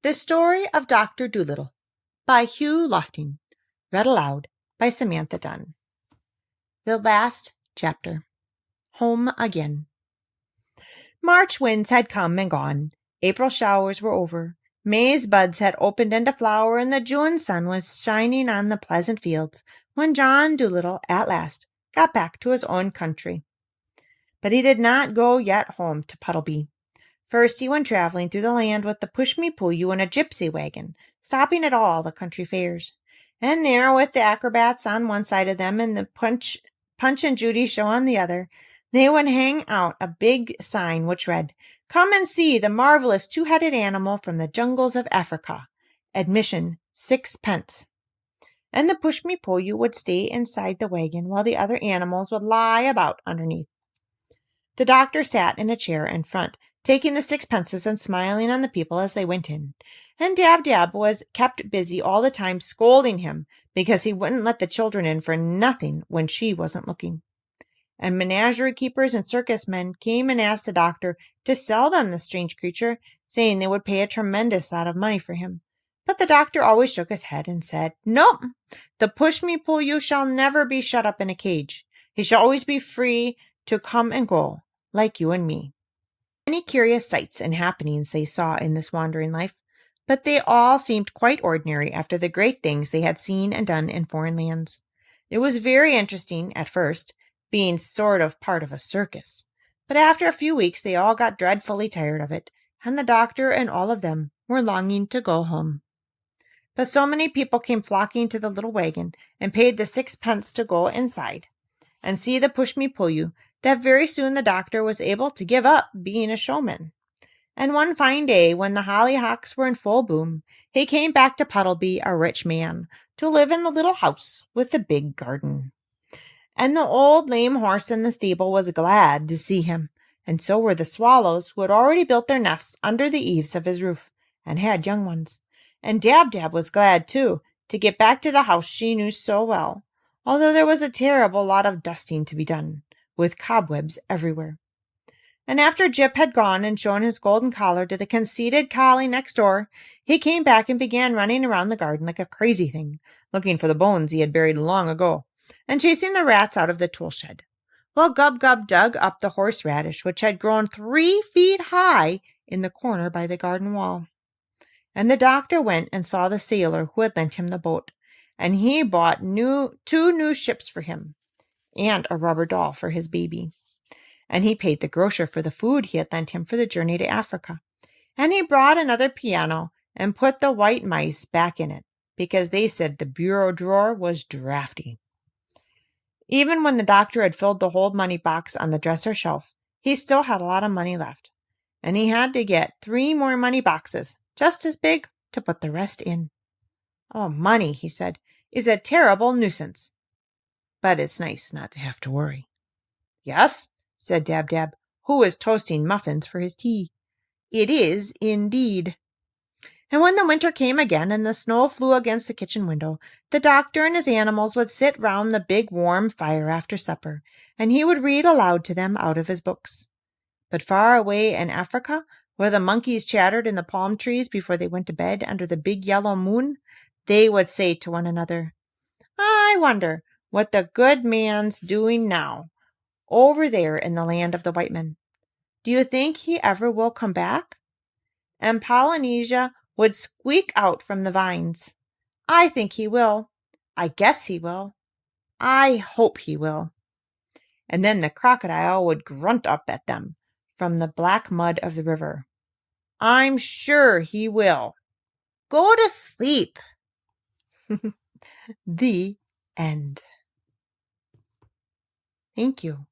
The Story of Dr. Dolittle by Hugh Lofting. Read aloud by Samantha Dunn. The last chapter. Home again. March winds had come and gone. April showers were over. May's buds had opened into flower, and the June sun was shining on the pleasant fields when John Dolittle at last got back to his own country. But he did not go yet home to Puddleby. First he went traveling through the land with the push-me-pull-you in a gypsy wagon, stopping at all the country fairs. And there, with the acrobats on one side of them and the Punch and Judy show on the other, they would hang out a big sign which read, "Come and see the marvelous two-headed animal from the jungles of Africa. Admission 6 pence." And the push-me-pull-you would stay inside the wagon while the other animals would lie about underneath. The doctor sat in a chair in front, taking the 6 pences and smiling on the people as they went in. And Dab was kept busy all the time scolding him because he wouldn't let the children in for nothing when she wasn't looking. And menagerie keepers and circus men came and asked the doctor to sell them the strange creature, saying they would pay a tremendous lot of money for him. But the doctor always shook his head and said, "Nope, the push-me-pull-you shall never be shut up in a cage. He shall always be free to come and go, like you and me." Many curious sights and happenings they saw in this wandering life, but they all seemed quite ordinary after the great things they had seen and done in foreign lands. It was very interesting at first, being sort of part of a circus, but after a few weeks they all got dreadfully tired of it, and the doctor and all of them were longing to go home. But so many people came flocking to the little wagon and paid the 6 pence to go inside and see the push-me-pull-you, that very soon the doctor was able to give up being a showman. And one fine day, when the hollyhocks were in full bloom, he came back to Puddleby a rich man, to live in the little house with the big garden. And the old lame horse in the stable was glad to see him, and so were the swallows who had already built their nests under the eaves of his roof, and had young ones. And Dab was glad, too, to get back to the house she knew so well, although there was a terrible lot of dusting to be done, with cobwebs everywhere. And after Jip had gone and shown his golden collar to the conceited collie next door, he came back and began running around the garden like a crazy thing, looking for the bones he had buried long ago, and chasing the rats out of the tool shed, while Gub dug up the horseradish which had grown 3 feet high in the corner by the garden wall. And the doctor went and saw the sailor who had lent him the boat, and he bought 2 new ships for him, and a rubber doll for his baby. And he paid the grocer for the food he had lent him for the journey to Africa. And he brought another piano and put the white mice back in it, because they said the bureau drawer was drafty. Even when the doctor had filled the whole money box on the dresser shelf, he still had a lot of money left, and he had to get 3 more money boxes, just as big, to put the rest in. "Oh, money," he said, "is a terrible nuisance, but it's nice not to have to worry." "Yes," said Dab, who was toasting muffins for his tea. "It is, indeed." And when the winter came again and the snow flew against the kitchen window, the doctor and his animals would sit round the big warm fire after supper, and he would read aloud to them out of his books. But far away in Africa, where the monkeys chattered in the palm trees before they went to bed under the big yellow moon, they would say to one another, "I wonder what the good man's doing now, over there in the land of the white men. Do you think he ever will come back?" And Polynesia would squeak out from the vines, "I think he will. I guess he will. I hope he will." And then the crocodile would grunt up at them from the black mud of the river, "I'm sure he will. Go to sleep." The end. Thank you.